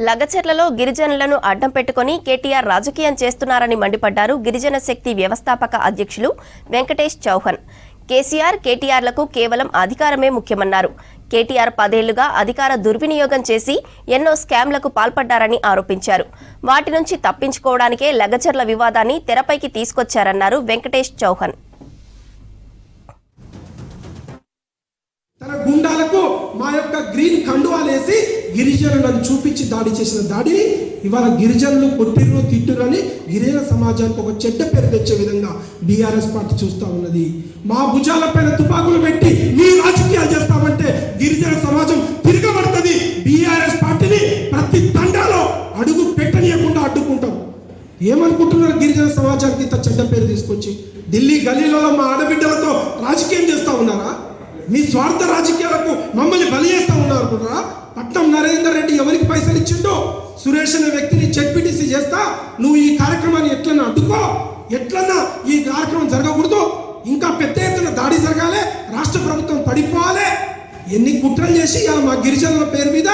లగచర్లలో గిరిజనులను అడ్డం పెట్టుకుని కేటీఆర్ రాజకీయం చేస్తున్నారని మండిపడ్డారు గిరిజన శక్తి వ్యవస్థాపక అధ్యక్షులు వెంకటేష్ చౌహాన్. కేసీఆర్ కేటీఆర్లకు కేవలం అధికారమే ముఖ్యమన్నారు. కేటీఆర్ 10 ఏళ్లుగా అధికార దుర్వినియోగం చేసి ఎన్నో స్కామ్లకు పాల్పడ్డారని ఆరోపించారు. వాటి నుంచి తప్పించుకోవడానికే లగచర్ల వివాదాన్ని తెరపైకి తీసుకొచ్చారన్నారు వెంకటేష్ చౌహాన్. తన గుండాలకు మా యొక్క గ్రీన్ కండువాలేసి గిరిజనులను చూపించి దాడి చేసిన దాడిని ఇవాళ గిరిజనులు కొట్టిర్రు తిట్టురు అని గిరిజన సమాజానికి ఒక చెడ్డ పేరు తెచ్చే విధంగా బీఆర్ఎస్ పార్టీ చూస్తూ ఉన్నది. మా భుజాల పైన తుపాకులు పెట్టి మీ రాజకీయాలు చేస్తామంటే గిరిజన సమాజం తిరగబడుతుంది. బీఆర్ఎస్ పార్టీని ప్రతి తండాలో అడుగు పెట్టనీయకుండా అడ్డుకుంటాం. ఏమనుకుంటున్నారు? గిరిజన సమాజానికి ఇంత చెడ్డ పేరు తీసుకొచ్చి ఢిల్లీ గల్లీలలో మా ఆడబిడ్డలతో రాజకీయం చేస్తూ ఉన్నారా? మీ స్వార్థ రాజకీయాలకు మమ్మల్ని బలి చేస్తూ ఉన్నారు కూడా. పట్నం నరేందర్ రెడ్డి ఎవరికి పైసలు ఇచ్చిండో సురేష్ అనే వ్యక్తిని జెడ్పీటీసీ చేస్తా నువ్వు ఈ కార్యక్రమాన్ని ఎట్లన్నా అడ్డుకో, ఎట్లన్నా ఈ కార్యక్రమం జరగకూడదు, ఇంకా పెద్ద ఎత్తున దాడి జరగాలి, రాష్ట్ర ప్రభుత్వం పడిపోవాలి. ఎన్ని కుట్రలు చేసి మా గిరిజనుల పేరు మీద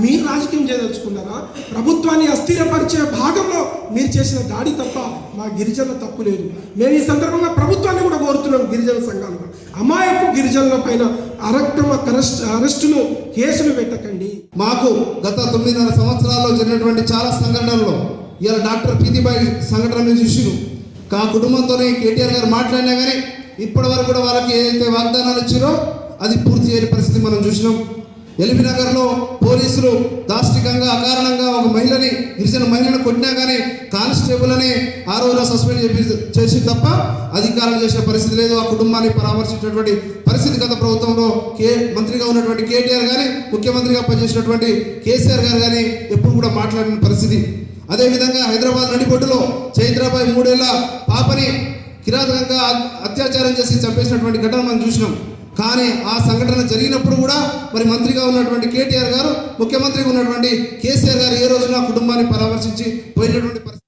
మీరు రాజకీయం చేయదలుచుకున్నారా? ప్రభుత్వాన్ని అస్థిరపరిచే భాగంలో మీరు చేసిన దాడి తప్ప మా గిరిజనుల తప్పు లేదు. మేము ఈ సందర్భంగా ప్రభుత్వాన్ని కూడా కోరుతున్నాం, గిరిజన సంఘాలు అమాయకు గిరిజనుల పైన అరక్రమ అరెస్టును కేసులు పెట్టకండి. మాకు గత 9.5 సంవత్సరాల్లో జరిగినటువంటి చాలా సంఘటనల్లో ఇలా డాక్టర్ పీతిబాయి సంఘటన మీద చూసిరు. ఆ కుటుంబంతోనే కేటీఆర్ గారు మాట్లాడినా కానీ ఇప్పటి వరకు కూడా వాళ్ళకి ఏదైతే వాగ్దానాలు ఇచ్చారో అది పూర్తి చేయని పరిస్థితి మనం చూసినాం. ఎల్బీ నగర్లో పోలీసులు దాష్టికంగా అకారణంగా ఒక మహిళని, గిరిజన మహిళను కొట్టినా కానీ కానిస్టేబుల్ అని ఆ రోజున సస్పెండ్ చేసి తప్ప అధికారులు చేసిన పరిస్థితి లేదు. ఆ కుటుంబాన్ని పరామర్శించినటువంటి పరిస్థితి గత ప్రభుత్వంలో మంత్రిగా ఉన్నటువంటి కేటీఆర్ కానీ, ముఖ్యమంత్రిగా పనిచేసినటువంటి కేసీఆర్ గారు కానీ ఎప్పుడు కూడా మాట్లాడిన పరిస్థితి. అదేవిధంగా హైదరాబాద్ నడిబొడ్డులో చైత్రాబాయి 3 ఏళ్ల పాపని కిరాతకంగా అత్యాచారం చేసి చంపేసినటువంటి ఘటన మనం చూసినాం. కానీ ఆ సంఘటన జరిగినప్పుడు కూడా మరి మంత్రిగా ఉన్నటువంటి కేటీఆర్ గారు, ముఖ్యమంత్రిగా ఉన్నటువంటి కేసీఆర్ గారు ఏ రోజున కుటుంబాన్ని పరామర్శించి పోయినటువంటి పరిస్థితి